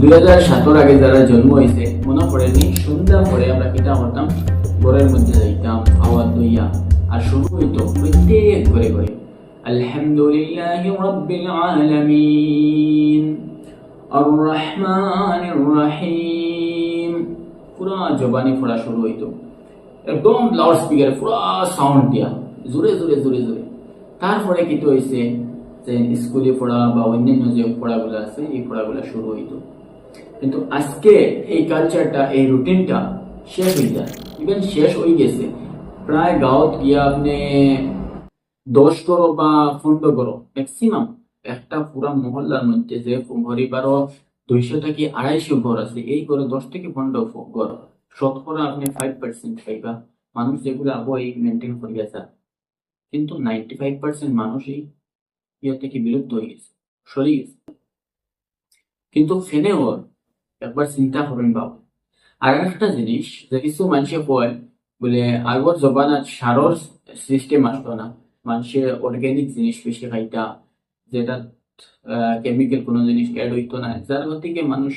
2017 আগে যারা জন্ম হয়েছে মনে পড়েনি সন্ধ্যা পরে আমরা কিতা করতাম, ঘরের মধ্যে যাইতাম আওয়াজ দইয়া, আর শুরু হইতো প্রত্যেক ঘরে ঘরে আলহামদুলিল্লাহ রাব্বিল আলামিন আর রহমানির রহিম, পুরা জবানি পড়া শুরু হইতো একদম লাউড স্পিকারে পুরা সাউন্ড দিয়া জোরে জোরে জোরে জোরে। তারপরে কি তো হয়েছে যে স্কুলে পড়া বা অন্যান্য যে পড়াগুলো আছে এই পড়াগুলো শুরু হইতো। কিন্তু আজকে এই কালচারটা এই রুটিনটা শেষ হয়ে যায়, ইভেন শেষ হয়ে গেছে। প্রায় গাঁৱত গিয়া আপনি 10 করো বা 15 করো ম্যাক্সিমাম একটা পুরা মহল্লার মধ্যে যে পরিবারও 200 থেকে 250 ঘর আছে, এই ঘরে 10 থেকে 15 ঘর, শতকরা আপনি 5% পাইবা মানুষ যেগুলো আবো এই মেনটেন করিয়া যায়। কিন্তু 95% মানুষই ইয়া থেকে বিলুপ্ত হয়ে গেছে, সরে গেছে। কিন্তু ফেনে ওর একবার চিন্তা করেন বাবু। আর একটা জিনিস যে কিছু মানুষে কয় বলে আগর জবানাত সারর সিস্টেম আসতো না, মানুষে অর্গানিক জিনিস বেশি খাইতা, যেটা কেমিক্যাল কোনো জিনিস অ্যাড হইতো না, যার থেকে মানুষ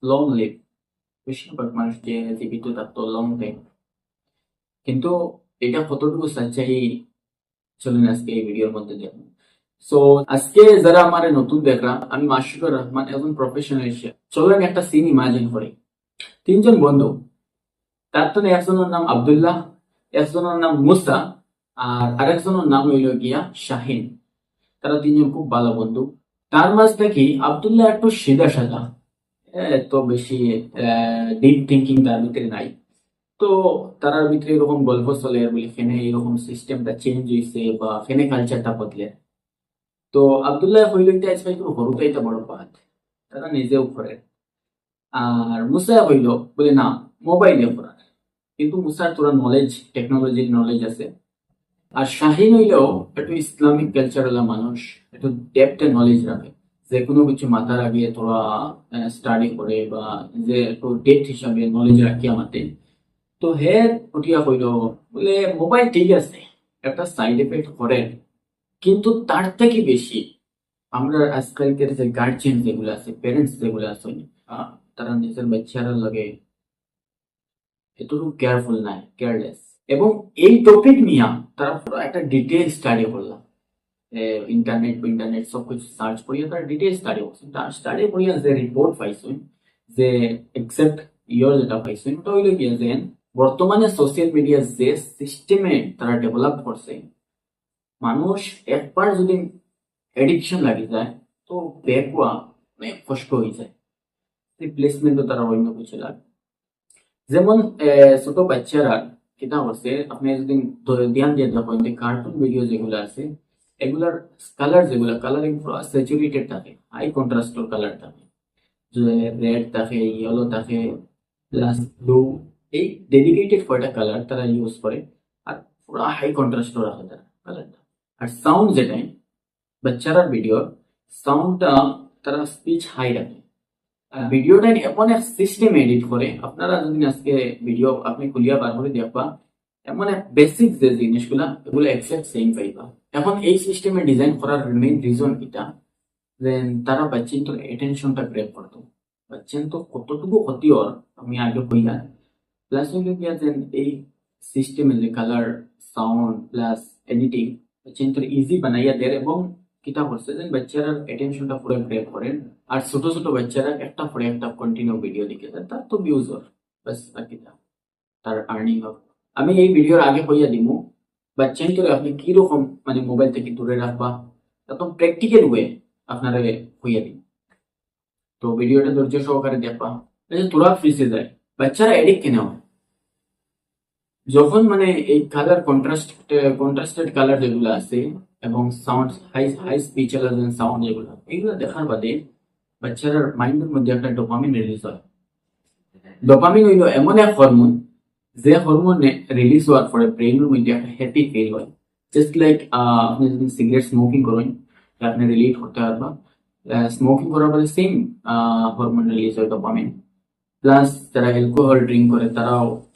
লং লিভ, বেশিরভাগ মানুষ যে জীবিত থাকতো লং টাইম। কিন্তু এটা কতটুকু সচ্চাই চলুন আজকে এই ভিডিওর মধ্যে দেখুন। সো আজকে যারা আমার নতুন দেখরা, আমি মাশরুকুর রহমান, একজন প্রফেশনাল শেফ। চলেন একটা সিন ইমাজিন করি। তিনজন বন্ধু, তার তো একজনের নাম আব্দুল্লাহ, একজনের নাম মুসা, আর আরেকজনের নাম হইল গিয়া শাহিন। তারা তিনজন খুব ভালো বন্ধু। তার মাঝ থেকে আব্দুল্লাহ একটু সিধা সাদা, এত বেশি ডিপ থিঙ্কিং তার ভিতরে নাই। তো তারার ভিতরে এরকম গল্প চলে আর বলি ফেনে এরকম সিস্টেমটা চেঞ্জ হয়েছে বা ফেনে কালচারটা বদলে। তো আব্দুল্লাহ হইলইতে আজকাল একটু হরুতাইতে বড় পাত, তারা নিজেও করে। আর মুসা হইল বলে না মোবাইলে পড়া, কিন্তু মুসার তোরা নলেজ টেকনোলজির নলেজ আছে। আর শাহিন হইলেও একটু ইসলামিক কালচারাল মানুষ, একটু ডেপথে নলেজ রাখে, যে কোনো কিছু মাথার আগে তোরা স্টাডি করে বা যে একটু ডেপথ হিসাবে নলেজ রাখি আমাদের। তো হে উঠিয়া কইল বলে মোবাইল ঠিক আছে, একটা সাইড এফেক্ট করে, কিন্তু তার থেকে বেশি আমরা আজকালকার যে গার্জিয়ান যেগুলো আছে, প্যারেন্টস যেগুলো আছে, আহ, তারা নিজের বাচ্চারা লাগে এতটুকু কেয়ারফুল নাই, কেয়ারলেস। এবং এই টপিক নিয়ে তারা পুরো একটা ডিটেল স্টাডি করলাম, ইন্টারনেট ইন্টারনেট সবকিছু সার্চ করিয়া তারা ডিটেল স্টাডি করছেন। তার স্টাডি করিয়া যে রিপোর্ট পাইছেন, যে এক্সেপ্ট ইয়ার যেটা পাইছেন ওটা হইলো গিয়ে যে বর্তমানে সোশ্যাল মিডিয়া যে সিস্টেমে তারা ডেভেলপ করছে, মানুষ একবার যদি এডিকশন লাগি যায় তো ব্যাকওয়া অনেক কষ্ট হয়ে যায়, রিপ্লেসমেন্টও তারা অন্য কিছু লাগে। যেমন ছোট বাচ্চারা কিতা করছে, আপনি যদি ধ্যান দিয়ে দেখেন যে কার্টুন ভিডিও যেগুলো আছে এগুলার কালার যেগুলো কালারিং পুরো স্যাচুরেটেড থাকে, হাই কন্ট্রাস্টের কালার থাকে, যে রেড থাকে, ইয়েলো থাকে, প্লাস ব্লু, এই ডেডিকেটেড কয়টা কালার তারা ইউজ করে। আর পুরো হাই কন্ট্রাস্টও রাখে তারা কালারটা। আর সাউন্ড যেটাই বাচ্চারার ভিডিওর সাউন্ডটা তারা স্পিচ হাই রাখে। ভিডিওটা এমন এক সিস্টেম এডিট করে, আপনারা যদি আজকে ভিডিও আপনি খুলিয়া বার করে দেখবা, এমন এক বেসিক যে জিনিসগুলা এগুলো এক্সাক্ট সেম পাইবা। এখন এই সিস্টেমে ডিজাইন করার মেইন রিজন এটা যে তারা বাচ্চেন তো অ্যাটেনশনটা গ্র্যাব করতো। বাচ্চেন তো কতটুকু ক্ষতি ওর আমি আগে কইলা। প্লাস হইল গিয়া যে এই সিস্টেমে যে কালার সাউন্ড প্লাস এডিটিং বাচ্চেন তো ইজি বানাইয়া দেয়, এবং কিতা করছে যে বাচ্চারা অ্যাটেনশনটা পুরো গ্র্যাব করেন। আর ছোট ছোট বাচ্চারা একটা পরে একটা কন্টিনিউ ভিডিও দেখে যায়, তার তো ভিউজ ওর বাস, আর কিতা তার আর্নিং হবে। আমি এই ভিডিওর আগে কইয়া দিমু বাচ্চাই করে আপনি কিরকম মানে মোবাইল থেকে দূরে রাখবা, একদম প্র্যাকটিক্যাল ওয়ে আপনারা কইয়া দিন। তো ভিডিওটা ধৈর্য সহকারে দেখবা। এই যে তোরা ফ্রিজে যায়, বাচ্চারা এডিক্ট কেন হয়? যখন মানে এই কালার কন্ট্রাস্টেড কালার যেগুলো আছে এবং sound high high speech sound যেগুলো, এগুলো দেখার বাদে বাচ্চার মাইন্ডের মধ্যে একটা ডোপামিন রিলিজ হয়। ডোপামিন হইল এমন এক হরমোন, যে হরমোন রিলিজ হওয়ার পরে ব্রেইনের মধ্যে একটা হ্যাপি ফিল হয়। জাস্ট লাইক আপনি যদি সিগারেট স্মোকিং করেন, আপনি রিলেট করতে পারবা। স্মোকিং করার পরে সেম হরমোন রিলিজ হয় ডোপামিন। প্লাস যারা অ্যালকোহল ড্রিঙ্ক করে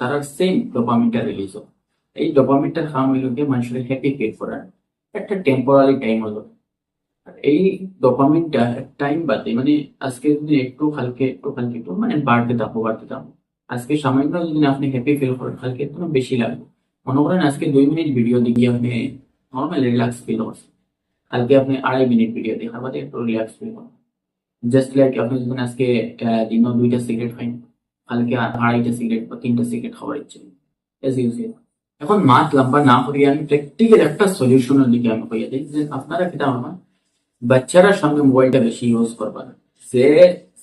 তারা সেম ডোপামিনটা রিলিজ হয়। এই ডোপামিনটার কাম হইল গিয়ে মানুষের হ্যাপি ফিল করার একটা টেম্পোরারি টাইম হলো। আর এই ডোপামিনটা টাইম বাদে মানে আজকে যদি একটু একটু মানে বাড়তে থাকো। আজকে সামান্য যদি আপনি হ্যাপি ফিল করেন কালকে একটু বেশি লাগবে। মনে করেন আজকে 2 মিনিট ভিডিও দেখি আপনি নর্মাল রিল্যাক্স ফিল করছেন, কালকে আপনি 2.5 মিনিট ভিডিও দেখার বাদে একটু রিল্যাক্স ফিল করেন। জাস্ট লাইক আপনি যদি আজকে দিনও 2টা সিগারেট খাইন, কালকে 2.5টা সিগারেট বা 3টা সিগারেট খাওয়ার ইচ্ছে এজ ইউজুয়াল। এখন মাছ লম্বা না করিয়া আমি প্র্যাকটিক্যাল একটা সলিউশনের দিকে আমি কইয়া দিই যে আপনারা কিতা আমার বাচ্চারা সামনে মোবাইলটা বেশি ইউজ করবা না। যে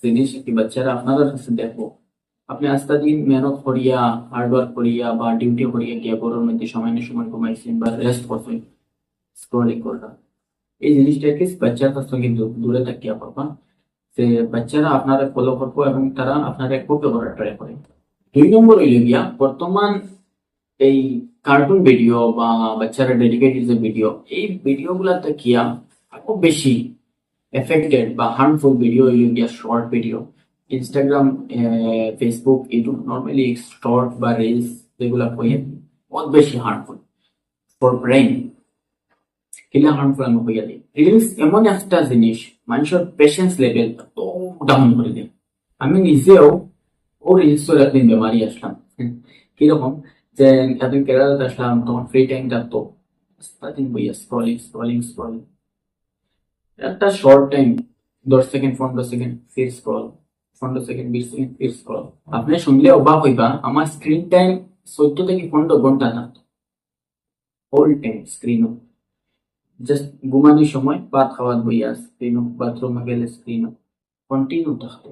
জিনিস কি বাচ্চারা আপনাদের কাছে দেখবো, আপনি আস্তে দিন মেহনত করিয়া হার্ডওয়ার্ক করিয়া বা ডিউটি করিয়া গিয়া ঘরের মধ্যে সময় না সময় ঘুমাইছেন বা রেস্ট করছেন, স্ক্রলিং করলাম, এই জিনিসটাকে বাচ্চার কাছ থেকে দূরে থাকিয়া পাবা। যে বাচ্চারা আপনারা ফলো করবো এবং তারা আপনারা কপি করার ট্রাই করে। 2 নম্বর হইল গিয়া বর্তমান এই কার্টুন ভিডিও বা বাচ্চারা ডেডিকেটেড যে ভিডিও, এই ভিডিও গুলাতে কিয়া খুব বেশি এফেক্টেড বা হার্মফুল ভিডিও হইল গিয়া short video. Instagram, Facebook, YouTube normally short বা রিলস যেগুলা কইয়া বহুত বেশি হার্মফুল ফর ব্রেইন। কিলা হার্মফুল আমি কইয়া দিই, রিলস এমন একটা জিনিস মানুষের পেশেন্স লেভেল তো ডাউন করে দেয়। আমি নিজেও ও রিলসের একদিন বেমারি আসলাম। কিরকম যে একদিন কেরালাতে আসলাম, তখন ফ্রি টাইম থাকতো, সারাদিন বইয়া স্ক্রলিং স্ক্রলিং স্ক্রলিং, একটা শর্ট টাইম 10 সেকেন্ড 15 সেকেন্ড ফির স্ক্রল, 15 সেকেন্ড 20 সেকেন্ড ফির স্ক্রল। আপনি শুনলে অবাক হইবা আমার স্ক্রিন টাইম 14 থেকে 15 ঘন্টা থাকতো হোল টাইম স্ক্রিন। জাস্ট ঘুমানোর সময় ভাত খাওয়ার বইয়া স্ক্রিন, বাথরুমে গেলে স্ক্রিন কন্টিনিউ থাকতো।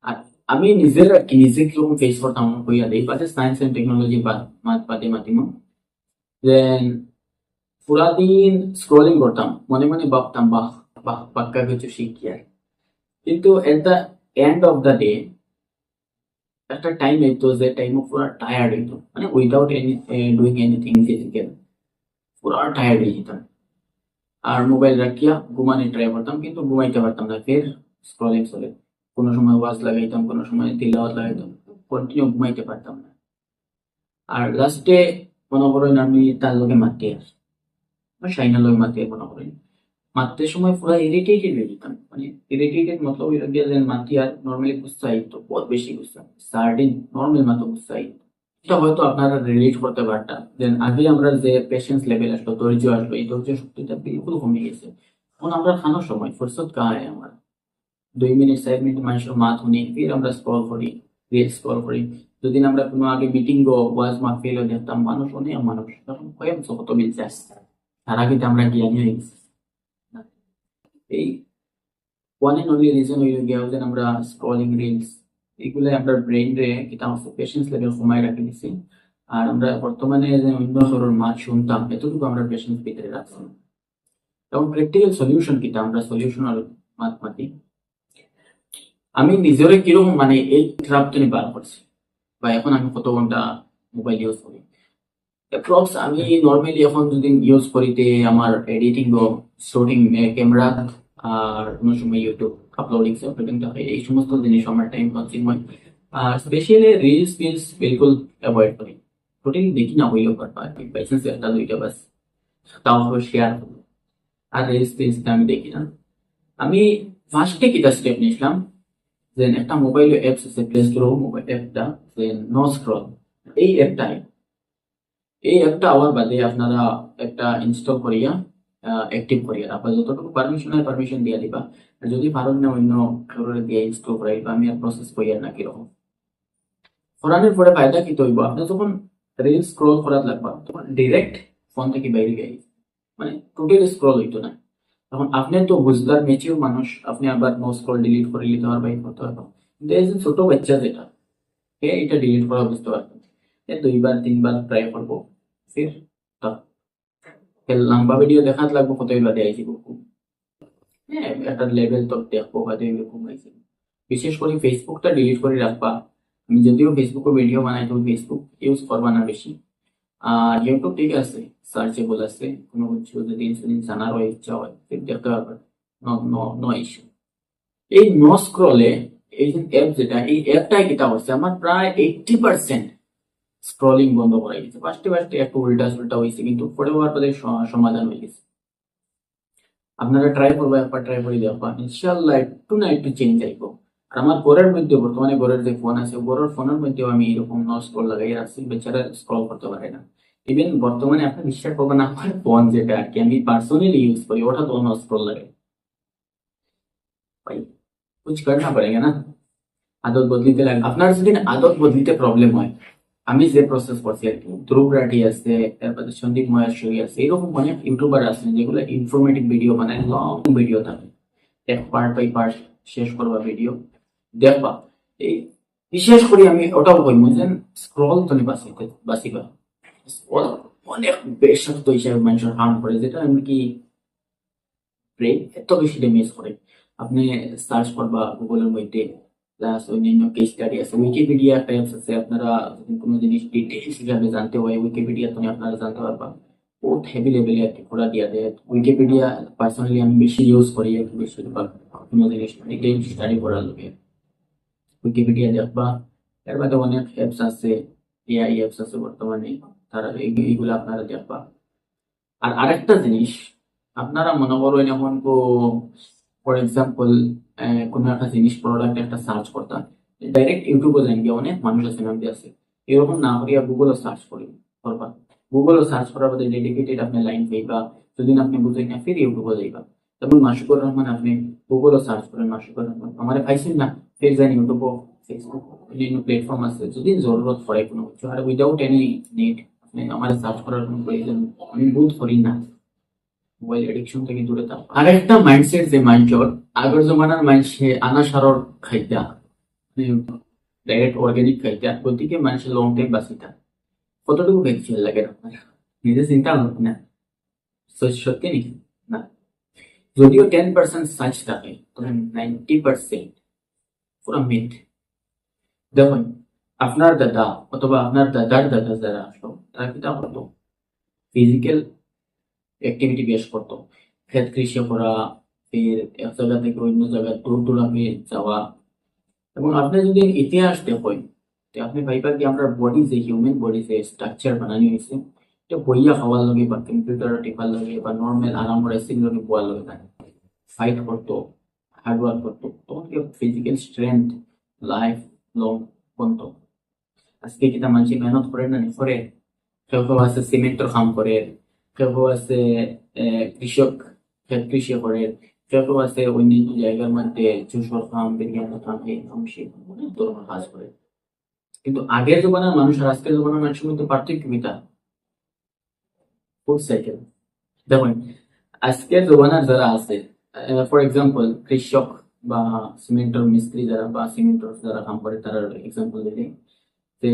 আর আমি নিজের আর কি নিজে কিরকম ফেস করতাম আমার বইয়া দিই বাদে সায়েন্স এন্ড টেকনোলজি বাদে মাতিম দেন পুরা দিন স্ক্রলিং করতাম, মনে মনে ভাবতাম বাহ বাহ পাক্কা কিছু শিখি আর। কিন্তু at the end of the day একটা টাইম হইতো যে টাইমে পুরা টায়ার্ড হইতো, মানে without any doing anything physical, পুরা টায়ার্ড হয়ে যেতাম। আর মোবাইল রাখিয়া ঘুমানোর ট্রাই করতাম কিন্তু ঘুমাইতে পারতাম না, ফের স্ক্রলিং চলে। কোনো সময় ওয়াজ লাগাইতাম, কোনো সময় তিলাওয়াত লাগাইতাম, কন্টিনিউ ঘুমাইতে পারতাম না। আর লাস্টে মনে করেন আমি তার লোকে মারতে আসি, শাইনার লোক মারতে মনে করেন মারতে সময় পুরো ইরিটেটেড হয়ে যেতাম। মানে ইরিটেটেড মতলব এটা দিয়ে যে মারতে আর নর্মালি গুস্সা আইতো, বহুত বেশি গুস্সা, সার্ডিন নর্মাল মাত্র গুস্সা আইতো। এটা হয়তো আপনারা রিলেট করতে পারতাম। দেন আগে আমরা যে পেশেন্স লেভেল আসলো, ধৈর্য আসলো, এই ধৈর্য শক্তিটা বিলকুল কমে গেছে। এখন আমরা খানোর সময় ফুরসত কাহায় আমার 2 মিনিট 4 মিনিট মানুষের মাত শুনি, ফির আমরা স্ক্রল করি, রিল স্ক্রল করি। যদি আমরা কোনো আগে মিটিং গো ওয়াজ মাহফিল দেখতাম মানুষ অনেক মানুষ, তখন কয়েক কত মিলছে আসছে, তার আগে তো আমরা জ্ঞানী হয়ে গেছি। এই ওয়ান এন্ড অনলি রিজন হইল গিয়া যে আমরা স্ক্রলিং রিলস এগুলো আমরা ব্রেন রে কিতা হচ্ছে পেশেন্স লেভেল কমায় রাখি দিছি। আর আমরা বর্তমানে যে অন্য ধরনের মাছ শুনতাম এতটুকু আমরা পেশেন্স ভিতরে রাখছি। এবং প্র্যাকটিক্যাল সলিউশন কিতা আমরা সলিউশনাল মাতি আমি নিজেরে কিরকম মানে এই ট্রাপ তুমি বার করছি বা এখন আমি কত ঘন্টা মোবাইল ইউজ করি অ্যাপ্রক্স। আমি নর্মালি এখন যদি ইউজ করিতে আমার এডিটিং ও শুটিং ক্যামেরা আর কোনো সময় ইউটিউব আপলোডিং থাকে, এই সমস্ত জিনিস আমার টাইম কনজিউম হয়। আর স্পেশালি রিলস ফিলস বিলকুল অ্যাভয়েড করি, টোটালি দেখি না হইলেও পারবা আর কি, বাইচান্স একটা দুইটা বাস তাও হবে শেয়ার করবো। আর রিলস ফিলস আমি দেখি না। আমি ফার্স্টে কিটা স্টেপ নিয়েছিলাম যে একটা মোবাইল অ্যাপস আছে প্লে স্টোর মোবাইল অ্যাপটা যে নো স্ক্রল, এই অ্যাপটাই এই অ্যাপটা আবার বাদে আপনারা একটা ইনস্টল করিয়া অ্যাক্টিভ করিয়া রাখবা, যতটুকু পারমিশন হয় পারমিশন দিয়ে দিবা। আর যদি পারেন না অন্য কারোর দিয়ে ইনস্টল করাইবা, আমি আর প্রসেস করিয়া না কিরকম করানোর পরে ফায়দা কি তৈব, আপনি যখন রিল স্ক্রল করার লাগবা তখন ডিরেক্ট ফোন থেকে বাইরে গিয়ে মানে টোটালি স্ক্রল হইতো না। তখন আপনি তো বুঝদার মেচিও মানুষ, আপনি আবার নো স্ক্রল ডিলিট করে নিতে পারবেন করতে পারবেন। কিন্তু এই যে ছোট বাচ্চা যেটা এটা ডিলিট করা বুঝতে পারবেন, 2-3 বার ট্রাই করবো, ফির লম্বা ভিডিও দেখাত লাগবো কতই বাদে আইছি খুব। হ্যাঁ একটা লেভেল তো দেখবো বাদে এরকম আইছি। বিশেষ করে ফেসবুকটা ডিলিট করে রাখবা। আমি যদিও ফেসবুকে ভিডিও বানাই তো ফেসবুক ইউজ করবা না বেশি। আর ইউটিউব ঠিক আছে, সার্চেবল আছে, কোনো কিছু যদি ইনসুলিন জানার ইচ্ছা হয় ফির দেখতে পারবেন, নো নো নো ইস্যু। এই নো স্ক্রলে এই যে অ্যাপ যেটা, এই অ্যাপটাই কিটা হচ্ছে আমার প্রায় 80% স্ক্রলিং বন্ধ করা গেছে। ফার্স্টে একটু উল্টা সুল্টা হয়েছে কিন্তু পরে হওয়ার পরে সমাধান হয়ে গেছে। আপনারা ট্রাই করবো, একবার ট্রাই করে দেখবা, ইনশাল্লাহ একটু না একটু চেঞ্জ আইব। আর আমার ঘরের মধ্যে বর্তমানে ঘরের যে ফোন আছে, ঘরের ফোনের মধ্যেও আমি এরকম নো স্ক্রল লাগাই রাখছি, বেচারা স্ক্রল করতে পারে না। ইভেন বর্তমানে আপনি বিশ্বাস করবেন না, আমার ফোন যেটা আর কি আমি পার্সোনালি ইউজ করি, ওটা তো নো স্ক্রল লাগে। ভাই কুछ करना पड़ेगा না, আদত বদলিতে লাগে। আপনার যদি আদত বদলিতে প্রবলেম হয়, আমি যে প্রসেস করছি আর কি, ধ্রুব রাঠি আছে, তারপরে সন্দীপ মহেশ্বরী আছে, এরকম অনেক ইউটিউবার আছেন যেগুলো ইনফরমেটিভ ভিডিও বানায়, লং ভিডিও থাকে, এক পার্ট বাই পার্ট শেষ করবা ভিডিও দেখবা। এই বিশেষ করে আমি ওটাও কই বুঝলেন, স্ক্রল তো বাঁচিতে বাঁচিবা। Scroll অনেক বেশক্ত হিসাবে মানুষের হার্ম করে, যেটা আমি কি ব্রেন এত বেশি ড্যামেজ করে। আপনি সার্চ করবা গুগলের মধ্যে, প্লাস অন্যান্য কেস স্টাডি আছে, উইকিপিডিয়া একটা অ্যাপস আছে, আপনারা যদি কোনো জিনিস ডিটেলস হিসাবে জানতে হয় উইকিপিডিয়া তো আপনারা জানতে পারবা। বহুত হেভি লেভেলে আর কি ঘোরা দিয়া দেয় উইকিপিডিয়া। পার্সোনালি আমি বেশি ইউজ করি আর কি, বেশিরভাগ কোনো জিনিস ডিটেলস স্টাডি করার লোকে উইকিপিডিয়া দেখবা। এর বাদে অনেক অ্যাপস আছে, এআই অ্যাপস আছে বর্তমানে, তারা এইগুলো আপনারা দেখবা। আর আরেকটা জিনিস, আপনারা মনে করেন এখন ফর এক্সাম্পল কোনো একটা জিনিস প্রোডাক্ট একটা সার্চ করতাম, ডাইরেক্ট ইউটিউবে যাই গিয়ে অনেক মানুষ আছে নাম দিয়ে আছে, এরকম না করিয়া গুগলও সার্চ করি করবা। গুগলও সার্চ করার পরে ডেডিকেটেড আপনি লাইন পাইবা, যদি আপনি বুঝেন না ফির ইউটিউবে যাইবা। যেমন মাসুকুর রহমান, আপনি গুগলও সার্চ করেন মাসুকুর রহমান, আমার পাইছেন না, ফির যান ইউটিউবও, ফেসবুক, বিভিন্ন প্ল্যাটফর্ম আছে, যদি জরুরত পড়ে কোনো কিছু, আর উইদাউট এনি নিড আপনি আমার সার্চ করার কোনো প্রয়োজন আমি বোধ করি না। মোবাইল এডিকশন থেকে দূরে থাকো। আরেকটা মাইন্ডসেট যে মাইন্ডসেট, আগের জমানার মানুষে আনা সারর খাইতা, ডাইরেক্ট অর্গানিক খাইতা, গতিকে মানুষের লং টাইম বাঁচিতা। কতটুকু ভ্যাকসিন লাগে আপনার নিজে চিন্তা করুন না, সত্যি নাকি না? যদিও 10% সার্চ থাকে, তবে 90% পুরো মিথ। দেখুন, আপনার দাদা অথবা আপনার দাদার দাদা যারা আসলো, তারা কি তা করতো? ফিজিক্যাল অ্যাক্টিভিটি বেশ করতো, ক্ষেত কৃষি করা, ফের এক জায়গা থেকে অন্য জায়গায় দূর দূরান্তে যাওয়া। এবং আপনি যদি ইতিহাস দেখেন, তো আপনি ভাইবা কি আমরা বডি যে হিউম্যান বডি যে স্ট্রাকচার বানানি হয়েছে, এটা বইয়া খাওয়ার লগে বা কম্পিউটার টিপার লগে বা নর্মাল আরাম রেসিং লগে বোয়ার লগে থাকে, ফাইট করতো, হার্ড ওয়ার্ক করতো, তখন কি ফিজিক্যাল স্ট্রেংথ লাইফ লং বনতো। আজকে কিতা মানুষ মেহনত করে না করে, কেউ কেউ আছে সিমেন্টের কাম করে, কেউ কেউ আছে কৃষক, ক্ষেত কৃষি করে, কেউ কেউ আছে অন্যান্য জায়গার মধ্যে চুষর কাম, বিজ্ঞানের কাম, এই কাম সেই কাম, অনেক ধরনের কাজ করে। কিন্তু আগের জমানার মানুষ আর আজকের জমানার মানুষের মধ্যে পার্থক্য কিটা? Food cycle. দেখুন, আজকের জমানার যারা আছে, ফর এক্সাম্পল কৃষক বা সিমেন্টের মিস্ত্রি যারা বা সিমেন্টের যারা কাম করে, তারা এক্সাম্পল দিলে যে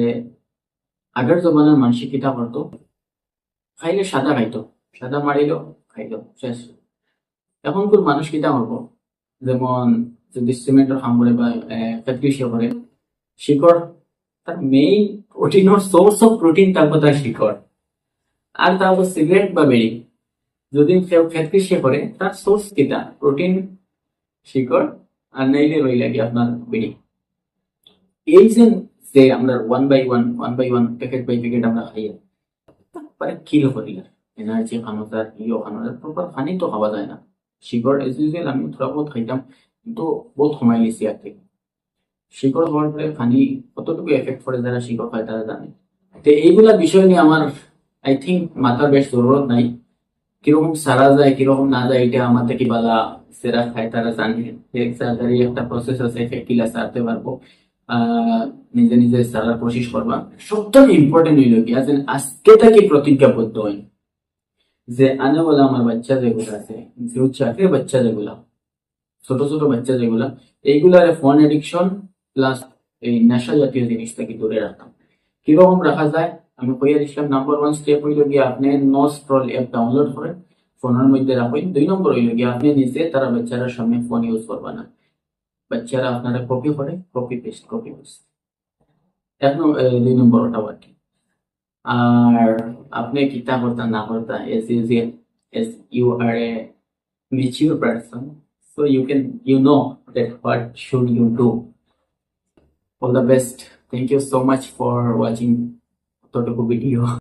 আগের জমানার মানুষ কিটা করতো, খাইলে সাদা খাইতো, সাদা মারিল খাইলো শেষ। এখনকার মানুষ কিটা করবো, যেমন যদি সিমেন্টের কাম করে বা কৃষি করে, শিকড় তার main protein, or source of protein থাকবো তার শিকড়। আর তারপর সিগারেট বা বেরি যদি কেউ ক্ষেত কৃষি করে, তার সোর্স কিটা প্রোটিন, শিকড়, আর নাইলে রইলে কি আপনার বেরি। এই যে আমরা one by one packet by packet আমরা খাই, তারপরে কিল করি এনার্জি খানো তার ইয়ে খানো, প্রপার পানি তো খাওয়া যায় না। শিকড় এজ ইউজুয়াল আমি থোড়া বহুত খাইতাম, কিন্তু বহুত কমাই গেছি আর থেকে। শিকড় হওয়ার পরে পানি কতটুকু এফেক্ট করে যারা শিকড় খায় তারা জানে। তো এইগুলা বিষয় নিয়ে আমার আই থিঙ্ক মাথার বেশ জরুরত নাই, কিরকম সারা যায় কিরকম না যায় এটা আমার থেকে বালা সেরা খায় তারা জানে। সার্জারি একটা প্রসেস আছে, কিলা সারতে পারবো, নিজে নিজে সারার কোশিশ করবা। সবথেকে ইম্পর্টেন্ট হইল কি, আজকে থেকে প্রতিজ্ঞাবদ্ধ হয় যে আনে বলে আমার বাচ্চা যেগুলো আছে, ফিউচারের বাচ্চা যেগুলা, ছোট ছোট বাচ্চা যেগুলা, এইগুলার ফোন এডিকশন প্লাস এই নেশা জাতীয় জিনিস থেকে দূরে রাখতাম। কিরকম রাখা যায় আমি কইয়া দিছিলাম। নাম্বার 1 স্টেপ হইল গিয়ে আপনি নো স্ক্রল অ্যাপ ডাউনলোড করেন, ফোনের মধ্যে রাখবেন। 2 নম্বর হইল গিয়ে আপনি নিজে তারা বাচ্চারার সামনে ফোন ইউজ করবা না, বাচ্চারা আপনারা কপি করে কপি পেস্ট। এখন 2 নম্বর ওটা আর কি। আর আপনি কিতা করতা না করতা, as usual, as you are a mature person, so you know that what should you do. All the best. Thank you so much for watching the video.